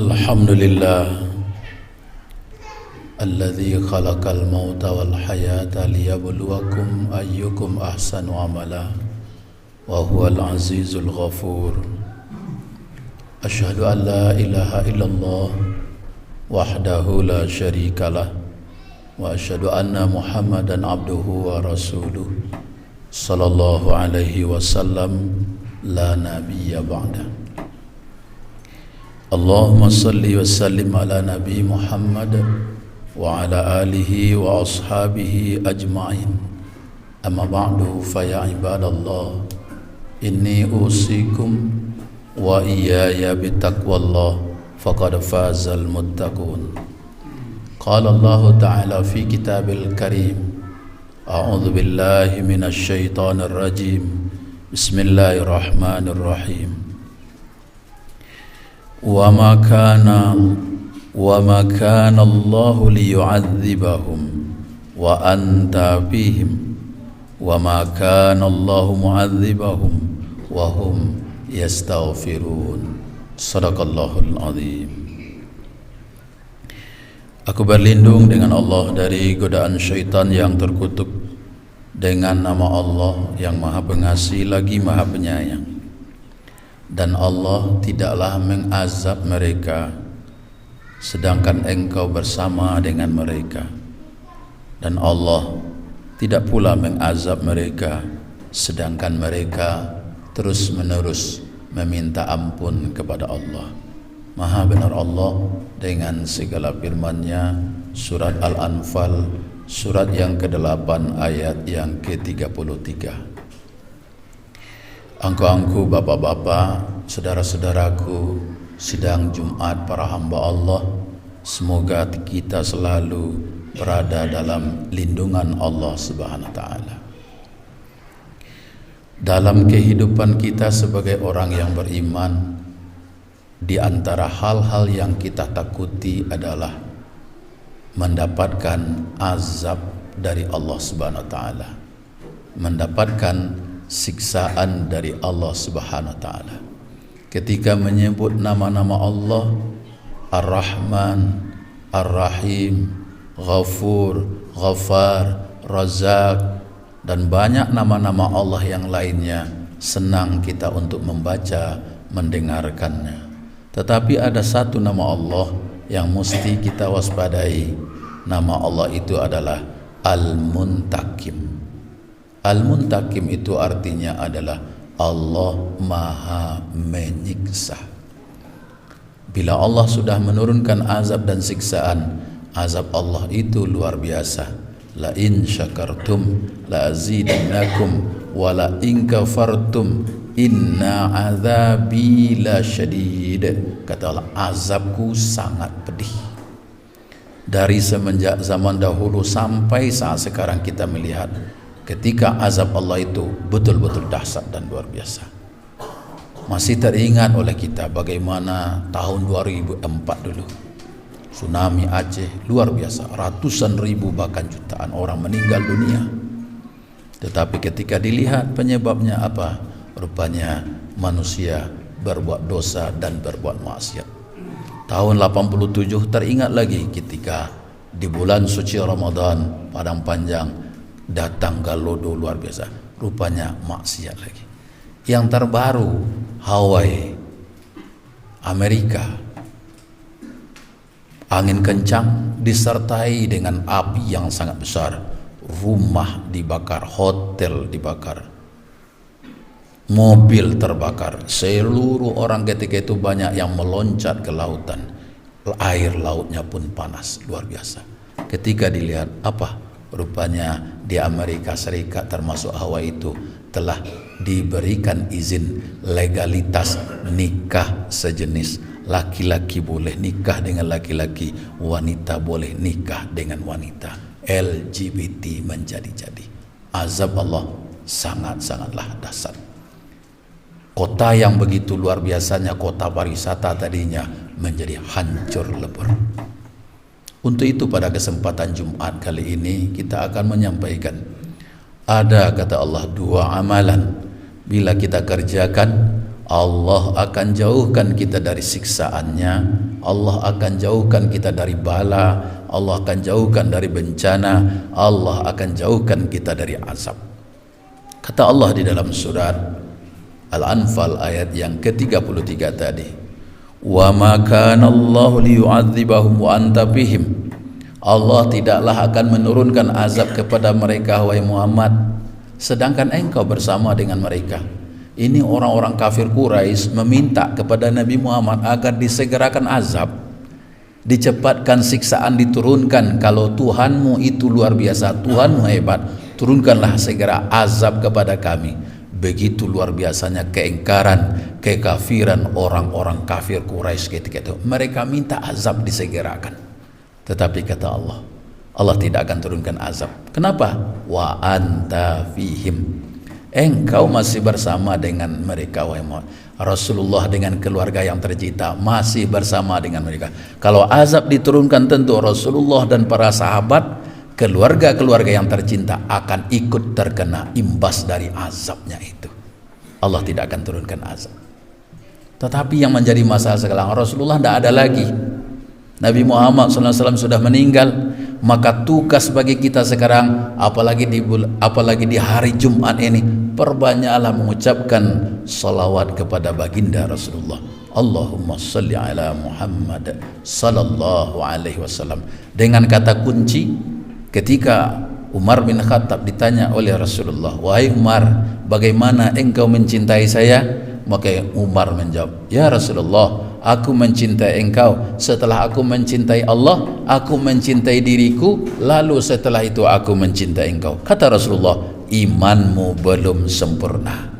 Alhamdulillah alladzi khalaqal mauta wal hayata liyabluwakum ayyukum ahsanu amala wa huwal azizul ghafur. Asyhadu an la ilaha illallah wahdahu la syarikalah wa asyhadu anna Muhammadan abduhu wa rasuluh sallallahu alaihi wasallam la nabiyya ba'da. Allahumma salli wa sallim ala Nabi Muhammad wa ala alihi wa ashabihi ajma'in. Amma ba'du fa ya ibadallah, inni usikum wa iyaya bitaqwallah faqad fazal muttaqun. Qala Allah ta'ala fi kitabil karim, a'udzu billahi minasy syaithanir rajim. Bismillahirrahmanirrahim. Wa ma kana Allahu liyu'adzibahum wa anta fihim wa ma kana Allahu mu'adzibahum wa hum yastaghfirun. Shadaqallahul azim. Aku berlindung dengan Allah dari godaan syaitan yang terkutuk, dengan nama Allah yang Maha Pengasih lagi Maha Penyayang. Dan Allah tidaklah mengazab mereka sedangkan engkau bersama dengan mereka, dan Allah tidak pula mengazab mereka sedangkan mereka terus menerus meminta ampun kepada Allah. Maha benar Allah dengan segala firman-Nya. Surat Al-Anfal, surat yang ke-8 ayat yang ke-33. Angku-angku, bapak-bapak, saudara-saudaraku, sidang Jumat para hamba Allah, semoga kita selalu berada dalam lindungan Allah Subhanahu wa taala. Dalam kehidupan kita sebagai orang yang beriman, di antara hal-hal yang kita takuti adalah mendapatkan azab dari Allah Subhanahu wa taala, mendapatkan siksaan dari Allah Subhanahu wa taala. Ketika menyebut nama-nama Allah, Ar-Rahman, Ar-Rahim, Ghafur, Ghafar, Razak, dan banyak nama-nama Allah yang lainnya, senang kita untuk membaca, mendengarkannya. Tetapi ada satu nama Allah yang mesti kita waspadai. Nama Allah itu adalah Al-Muntakim. Al-Muntakim itu artinya adalah Allah Maha Menyiksa. Bila Allah sudah menurunkan azab dan siksaan, azab Allah itu luar biasa. La in syakartum la azidannakum wa la in kafartum inna azabi la syadid. Kata Allah, azabku sangat pedih. Dari semenjak zaman dahulu sampai saat sekarang kita melihat ketika azab Allah itu betul-betul dahsyat dan luar biasa. Masih teringat oleh kita bagaimana tahun 2004 dulu, tsunami Aceh luar biasa, ratusan ribu bahkan jutaan orang meninggal dunia. Tetapi ketika dilihat penyebabnya apa? Rupanya manusia berbuat dosa dan berbuat maksiat. Tahun 87 teringat lagi ketika di bulan suci Ramadan, Padang Panjang, datang galodo luar biasa, rupanya maksiat lagi. Yang terbaru Hawaii, Amerika, angin kencang disertai dengan api yang sangat besar, rumah dibakar, hotel dibakar, mobil terbakar, seluruh orang ketika itu banyak yang meloncat ke lautan, air lautnya pun panas luar biasa. Ketika dilihat apa? Rupanya di Amerika Serikat termasuk Hawaii itu telah diberikan izin legalitas nikah sejenis. Laki-laki boleh nikah dengan laki-laki, wanita boleh nikah dengan wanita. LGBT menjadi-jadi. Azab Allah sangat-sangatlah dahsyat. Kota yang begitu luar biasanya, kota pariwisata tadinya, menjadi hancur lebur. Untuk itu pada kesempatan Jumat kali ini kita akan menyampaikan, ada kata Allah dua amalan bila kita kerjakan Allah akan jauhkan kita dari siksaannya, Allah akan jauhkan kita dari bala, Allah akan jauhkan dari bencana, Allah akan jauhkan kita dari azab. Kata Allah di dalam surat Al-Anfal ayat yang ke-33 tadi, wa ma kana Allahu liyu'adzibahum wa anta fihim. Allah tidaklah akan menurunkan azab kepada mereka wahai Muhammad sedangkan engkau bersama dengan mereka. Ini orang-orang kafir Quraisy meminta kepada Nabi Muhammad agar disegerakan azab, dicepatkan siksaan diturunkan. Kalau Tuhanmu itu luar biasa, Tuhanmu hebat, turunkanlah segera azab kepada kami. Begitu luar biasanya keingkaran, kekafiran orang-orang kafir Quraisy ketika itu. Mereka minta azab disegerakan. Tetapi kata Allah, Allah tidak akan turunkan azab. Kenapa? Wa anta fihim. Engkau masih bersama dengan mereka wahai Muhammad. Rasulullah dengan keluarga yang tercinta masih bersama dengan mereka. Kalau azab diturunkan, tentu Rasulullah dan para sahabat, keluarga-keluarga yang tercinta akan ikut terkena imbas dari azabnya itu. Allah tidak akan turunkan azab. Tetapi yang menjadi masalah sekarang, Rasulullah tidak ada lagi. Nabi Muhammad SAW sudah meninggal. Maka tugas bagi kita sekarang, apalagi di hari Jumat ini, perbanyaklah mengucapkan salawat kepada baginda Rasulullah. Allahumma salli ala Muhammad sallallahu alaihi wasallam. Dengan kata kunci, ketika Umar bin Khattab ditanya oleh Rasulullah, wahai Umar, bagaimana engkau mencintai saya? Maka Umar menjawab, ya Rasulullah, aku mencintai engkau. Setelah aku mencintai Allah, aku mencintai diriku, lalu setelah itu aku mencintai engkau. Kata Rasulullah, imanmu belum sempurna.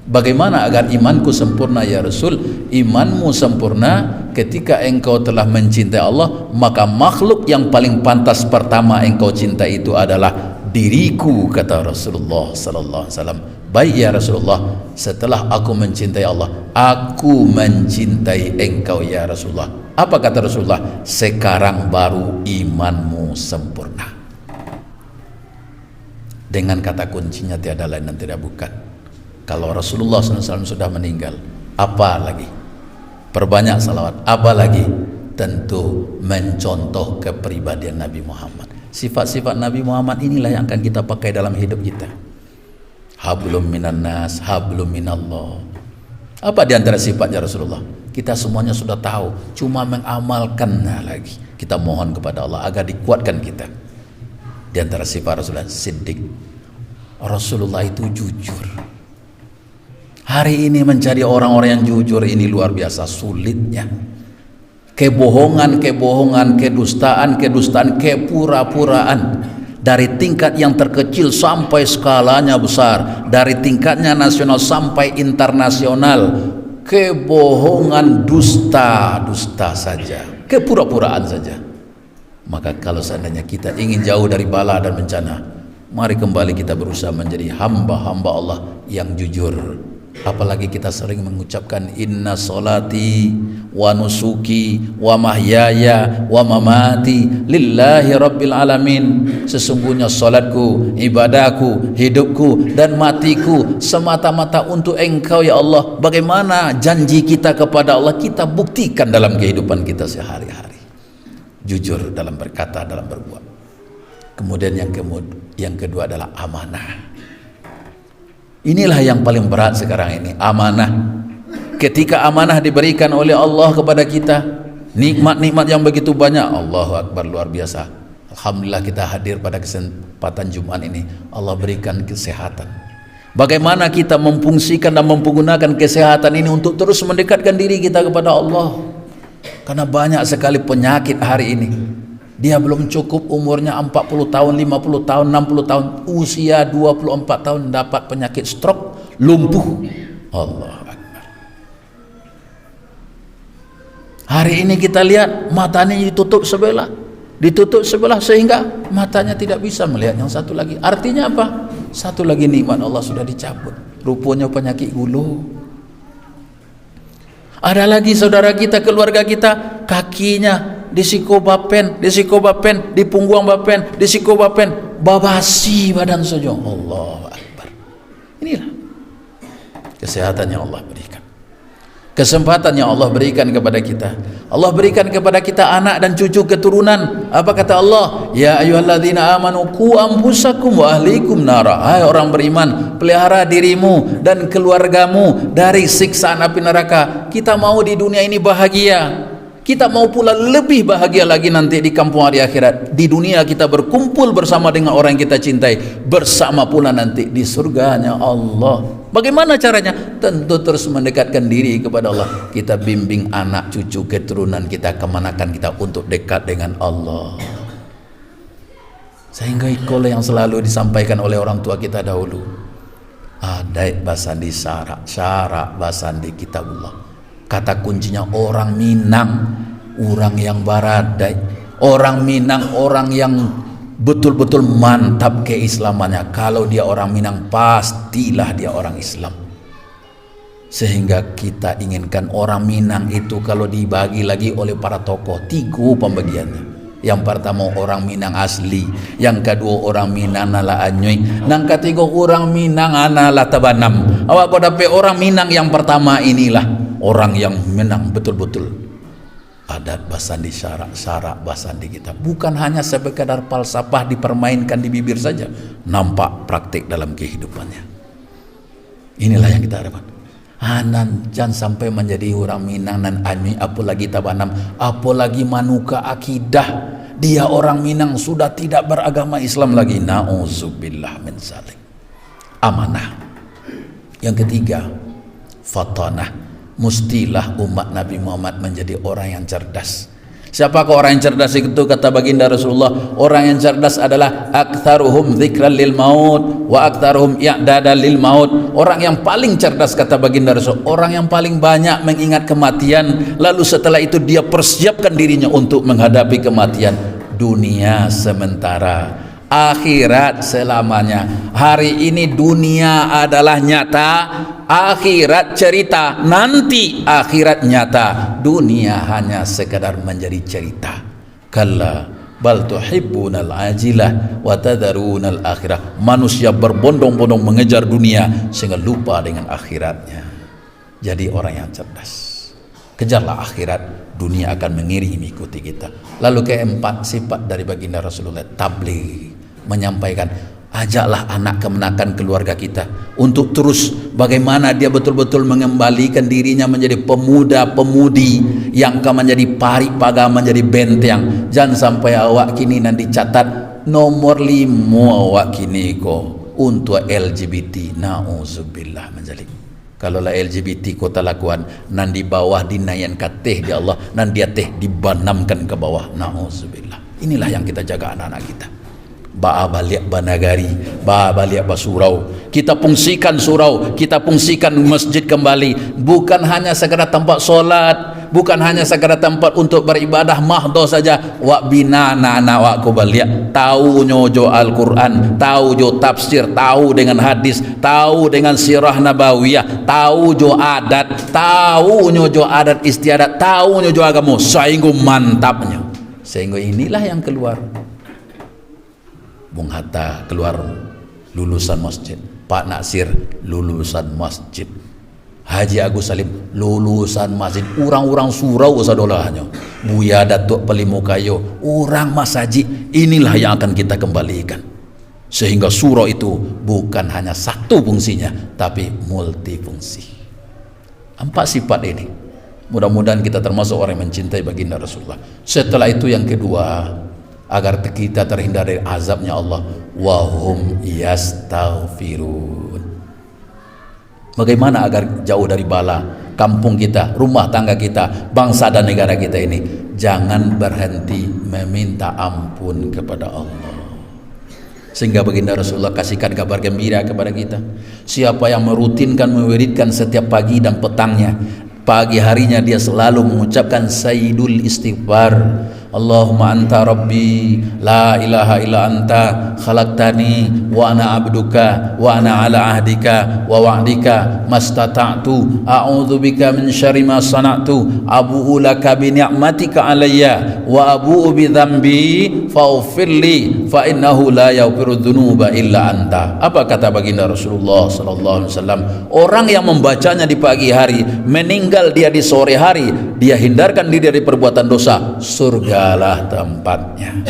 Bagaimana agar imanku sempurna ya Rasul? Imanmu sempurna ketika engkau telah mencintai Allah, maka makhluk yang paling pantas pertama engkau cintai itu adalah diriku, kata Rasulullah sallallahu alaihi wasallam. Baik ya Rasulullah, setelah aku mencintai Allah, aku mencintai engkau ya Rasulullah. Apa kata Rasulullah? Sekarang baru imanmu sempurna. Dengan kata kuncinya tiada lain dan tidak bukan. Kalau Rasulullah SAW sudah meninggal, apa lagi? Perbanyak salawat, apa lagi? Tentu mencontoh kepribadian Nabi Muhammad. Sifat-sifat Nabi Muhammad inilah yang akan kita pakai dalam hidup kita. Hablum minan nas, hablum minallah. Apa di antara sifatnya Rasulullah? Kita semuanya sudah tahu, cuma mengamalkannya lagi. Kita mohon kepada Allah agar dikuatkan kita. Di antara sifat Rasulullah, siddiq. Rasulullah itu jujur. Hari ini mencari orang-orang yang jujur ini luar biasa sulitnya. Kebohongan, kedustaan, kepura-puraan. Dari tingkat yang terkecil sampai skalanya besar, dari tingkatnya nasional sampai internasional, kebohongan, dusta saja, kepura-puraan saja. Maka kalau seandainya kita ingin jauh dari bala dan bencana, mari kembali kita berusaha menjadi hamba-hamba Allah yang jujur. Apalagi kita sering mengucapkan inna solati wa nusuki wa mahyaya wa mamati lillahi rabbil alamin. Sesungguhnya salatku, ibadahku, hidupku dan matiku semata-mata untuk engkau ya Allah. Bagaimana janji kita kepada Allah kita buktikan dalam kehidupan kita sehari-hari. Jujur dalam berkata, dalam berbuat. Kemudian yang kedua adalah amanah. Inilah yang paling berat sekarang ini, amanah. Ketika amanah diberikan oleh Allah kepada kita, nikmat-nikmat yang begitu banyak, Allahu Akbar, luar biasa. Alhamdulillah kita hadir pada kesempatan Jumat ini. Allah berikan kesehatan. Bagaimana kita memfungsikan dan menggunakan kesehatan ini untuk terus mendekatkan diri kita kepada Allah. Karena banyak sekali penyakit hari ini. Dia belum cukup umurnya 40 tahun, 50 tahun, 60 tahun, usia 24 tahun dapat penyakit stroke, lumpuh. Allah Akbar. Hari ini kita lihat matanya ditutup sebelah sehingga matanya tidak bisa melihat yang satu lagi. Artinya apa? Satu lagi nikmat Allah sudah dicabut. Rupanya penyakit gulu. Ada lagi saudara kita, keluarga kita, kakinya disikobapen, dipungguang bapen, disikobapen, babasi badan saja. Allah Akbar. Inilah kesehatan yang Allah berikan. Kesempatan yang Allah berikan kepada kita. Allah berikan kepada kita anak dan cucu keturunan. Apa kata Allah? Ya ayyuhalladzina amanu qu anfusakum wa ahlikum nara. Hai orang beriman, pelihara dirimu dan keluargamu dari siksaan api neraka. Kita mau di dunia ini bahagia. Kita mau pula lebih bahagia lagi nanti di kampung hari akhirat. Di dunia kita berkumpul bersama dengan orang yang kita cintai, bersama pula nanti di surganya Allah. Bagaimana caranya? Tentu terus mendekatkan diri kepada Allah. Kita bimbing anak cucu keturunan kita, kemanakan kita untuk dekat dengan Allah. Sehingga ikola yang selalu disampaikan oleh orang tua kita dahulu. Adai basandi syarak basandi kitabullah. Kata kuncinya orang Minang, orang yang baradai, orang Minang, orang yang betul-betul mantap keislamannya. Kalau dia orang Minang, pastilah dia orang Islam. Sehingga kita inginkan orang Minang itu kalau dibagi lagi oleh para tokoh, 3 pembagiannya. Yang pertama orang Minang asli, yang kedua orang Minang nala Anyoi, yang ketiga orang Minang nala Tabanam. Awak kau dapat orang Minang yang pertama inilah orang yang menang betul-betul adat basandi syarak basandi kita. Bukan hanya sekadar falsafah dipermainkan di bibir saja, nampak praktik dalam kehidupannya. Inilah yang kita harapkan. Hanan jangan sampai menjadi orang Minang dan Anyoi, apalagi Tabanam, apalagi manuka akidah. Dia orang Minang sudah tidak beragama Islam lagi. Nauzubillah min zalik. Amanah. Yang ketiga, fatanah. Mustilah umat Nabi Muhammad menjadi orang yang cerdas. Siapakah orang yang cerdas itu? Kata baginda Rasulullah, orang yang cerdas adalah aktsaruhum dzikran lil maut wa aktsaruhum i'dadan lil maut. Orang yang paling cerdas, kata baginda Rasul, orang yang paling banyak mengingat kematian, lalu setelah itu dia persiapkan dirinya untuk menghadapi kematian. Dunia sementara, akhirat selamanya. Hari ini dunia adalah nyata, akhirat cerita, nanti akhirat nyata. Dunia hanya sekadar menjadi cerita. Kalla bal tuhibbunal ajilah wa tadharunal akhirah. Manusia berbondong-bondong mengejar dunia sehingga lupa dengan akhiratnya. Jadi orang yang cerdas, kejarlah akhirat, dunia akan mengiring ikuti kita. Lalu keempat, sifat dari baginda Rasulullah, tabligh, menyampaikan. Ajaklah anak kemenakan keluarga kita untuk terus bagaimana dia betul-betul mengembalikan dirinya menjadi pemuda-pemudi yang akan menjadi paripaga, menjadi benteng. Jangan sampai awak kini nanti catat nomor 5 awak kini ko untuk LGBT. Nauzubillah menjalik. Kalau lah LGBT kota lakuan nan di bawah dinayan kateh di Allah, nan dia teh dibanamkan ke bawah. Nauzubillah. Inilah yang kita jaga anak-anak kita. Ba'a baliak banagari, ba'a baliak basurau. Kita fungsikan surau, kita fungsikan masjid kembali. Bukan hanya sekadar tempat solat, bukan hanya sekadar tempat untuk beribadah mahdoh saja. Wa binana na wa kubaliak. Tahu nyojo Al-Quran, tahu jo tafsir, tahu dengan hadis, tahu dengan sirah nabawiyah, tahu jo adat, tahu nyojo adat istiadat, tahu nyojo agama. Sehingga mantapnya. Sehingga inilah yang keluar. Bung Hatta keluar lulusan masjid, Pak Nasir lulusan masjid, Haji Agus Salim lulusan masjid, orang-orang surau sadolahnya, Buya Datuk Pelimukayo, orang masaji. Inilah yang akan kita kembalikan, sehingga surau itu bukan hanya satu fungsinya tapi multifungsi. 4 sifat ini, mudah-mudahan kita termasuk orang yang mencintai baginda Rasulullah. Setelah itu yang kedua, agar kita terhindar dari azabnya Allah, wahum yastaghfirun. Bagaimana agar jauh dari bala kampung kita, rumah tangga kita, bangsa dan negara kita ini? Jangan berhenti meminta ampun kepada Allah. Sehingga baginda Rasulullah kasihkan kabar gembira kepada kita. Siapa yang merutinkan, mewiridkan setiap pagi dan petangnya, pagi harinya dia selalu mengucapkan sayyidul istighfar, Allahumma anta rabbi la ilaha illa anta khalaqtani wa ana abduka wa ana ala ahdika wa wa'dika mastata'tu a'udzu bika min syarri ma sana'tu abu'u laka bi ni'matika alayya wa abu'u bi dzambi faghfirli fa innahu la yaghfiru dzunuba illa anta. Apa kata baginda Rasulullah sallallahu alaihi wasallam? Orang yang membacanya di pagi hari, meninggal dia di sore hari, dia hindarkan diri dari perbuatan dosa, surgalah tempatnya.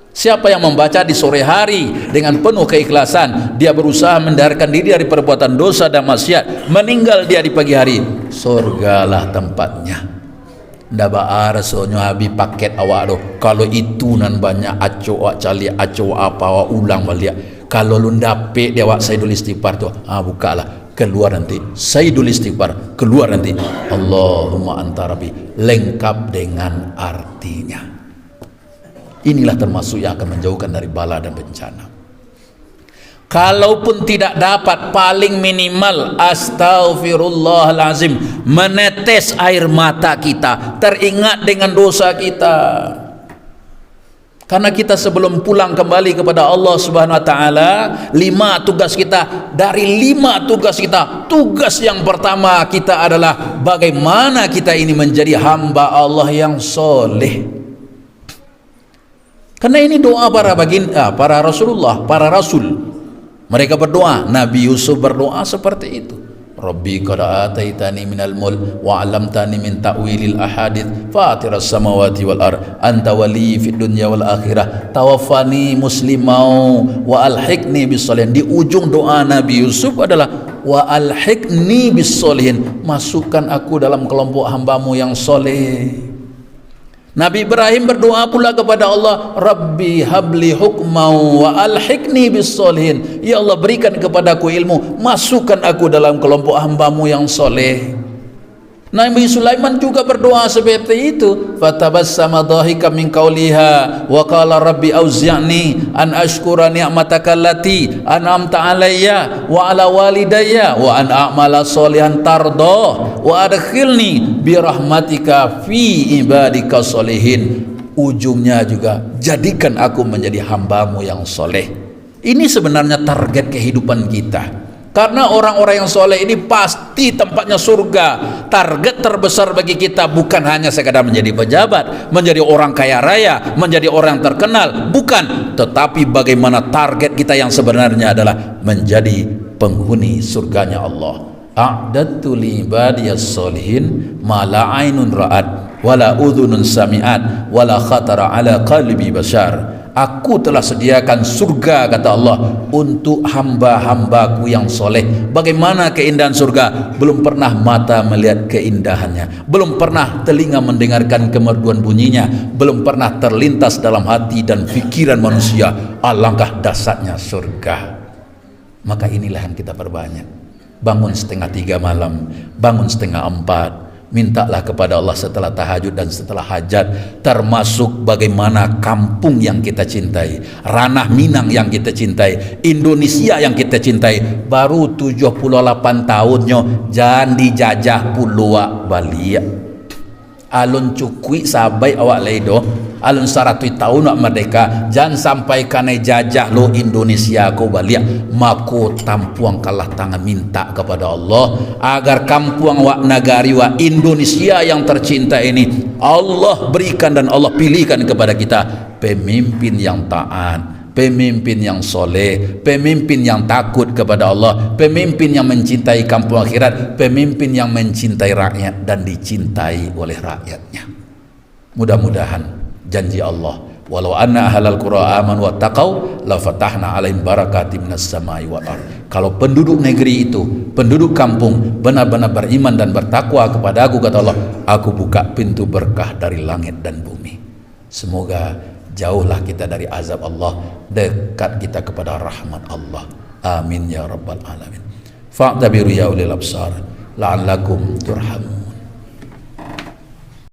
Siapa yang membaca di sore hari dengan penuh keikhlasan, dia berusaha menghindarkan diri dari perbuatan dosa dan maksiat, meninggal dia di pagi hari, surgalah tempatnya. Ndak baar sonyo habis paket awak doh. Kalau itu nan banyak aco awak cali aco apa awak ulang balik. Kalau lu ndapek dia awak Sayyidul Istighfar tu, bukalah, keluar nanti Sayyidul Istighfar, keluar nanti Allahumma anta rabbi, lengkap dengan artinya. Inilah termasuk yang akan menjauhkan dari bala dan bencana. Kalaupun tidak dapat, paling minimal astaghfirullahalazim, menetes air mata kita, teringat dengan dosa kita. Karena kita sebelum pulang kembali kepada Allah Subhanahu wa taala, 5 tugas kita. Dari 5 tugas kita, tugas yang pertama kita adalah bagaimana kita ini menjadi hamba Allah yang soleh. Karena ini doa para Rasulullah, para Rasul. Mereka berdoa, Nabi Yusuf berdoa seperti itu. Rabbi qad ataitani minal mulk wa 'allamtani min ta'wilil ahadits fatiras samawati wal ard anta wali fid dunya wal akhirah tawaffani muslimau wa alhiqni bis sholihin. Di ujung doa Nabi Yusuf adalah wa alhiqni bis sholihin, masukkan aku dalam kelompok hambamu yang soleh. Nabi Ibrahim berdoa pula kepada Allah, Rabbi habli hukmau wa alhiqni bis sholihin. Ya Allah, berikan kepadaku ilmu, masukkan aku dalam kelompok hambamu yang soleh. Nabi Sulaiman juga berdoa seperti itu. Fatabassama dhahika min qawliha wa qala rabbi auzi'ni an ashkura ni'mataka allati an'amta alayya wa ala walidayya wa an a'mala sholihan tardah wa adkhilni bi rahmatika fi ibadika sholihin. Ujungnya juga, jadikan aku menjadi hambamu yang soleh. Ini sebenarnya target kehidupan kita. Karena orang-orang yang soleh ini pasti tempatnya surga. Target terbesar bagi kita bukan hanya sekadar menjadi pejabat, menjadi orang kaya raya, menjadi orang terkenal, bukan. Tetapi bagaimana target kita yang sebenarnya adalah menjadi penghuni surganya Allah. A'dadtu li ibadiyas solihin ma la ainun ra'at wala udhunun sami'at wala khatara ala qalbi bashar. Aku telah sediakan surga, kata Allah, untuk hamba-hambaku yang soleh. Bagaimana keindahan surga? Belum pernah mata melihat keindahannya, belum pernah telinga mendengarkan kemerduan bunyinya, belum pernah terlintas dalam hati dan pikiran manusia. Alangkah dahsyatnya surga. Maka inilah yang kita perbanyak. Bangun 2:30 malam, bangun 3:30. Mintalah kepada Allah setelah tahajud dan setelah hajat, termasuk bagaimana kampung yang kita cintai, ranah Minang yang kita cintai, Indonesia yang kita cintai. Baru 78 tahunnya jangan dijajah pulua Bali. Alun cukui sabai awak leido, alun 100 tahun nak merdeka, jangan sampai kane jajah lo Indonesia ko Bali. Mako tampuang kalah tangan minta kepada Allah agar kampuang wak nagari wa Indonesia yang tercinta ini Allah berikan dan Allah pilihkan kepada kita pemimpin yang taat, pemimpin yang soleh, pemimpin yang takut kepada Allah, pemimpin yang mencintai kampung akhirat, pemimpin yang mencintai rakyat dan dicintai oleh rakyatnya. Mudah-mudahan janji Allah, walau anna ahlal qura amanu wattaqau la fatahna alaihim barakatim minas samai wal ard. Kalau penduduk negeri itu, penduduk kampung benar-benar beriman dan bertakwa kepada aku, kata Allah, aku buka pintu berkah dari langit dan bumi. Semoga jauhlah kita dari azab Allah, dekat kita kepada rahmat Allah. Amin ya rabbal alamin. Fa'tabiru ya ulil absar la'allakum turhamun.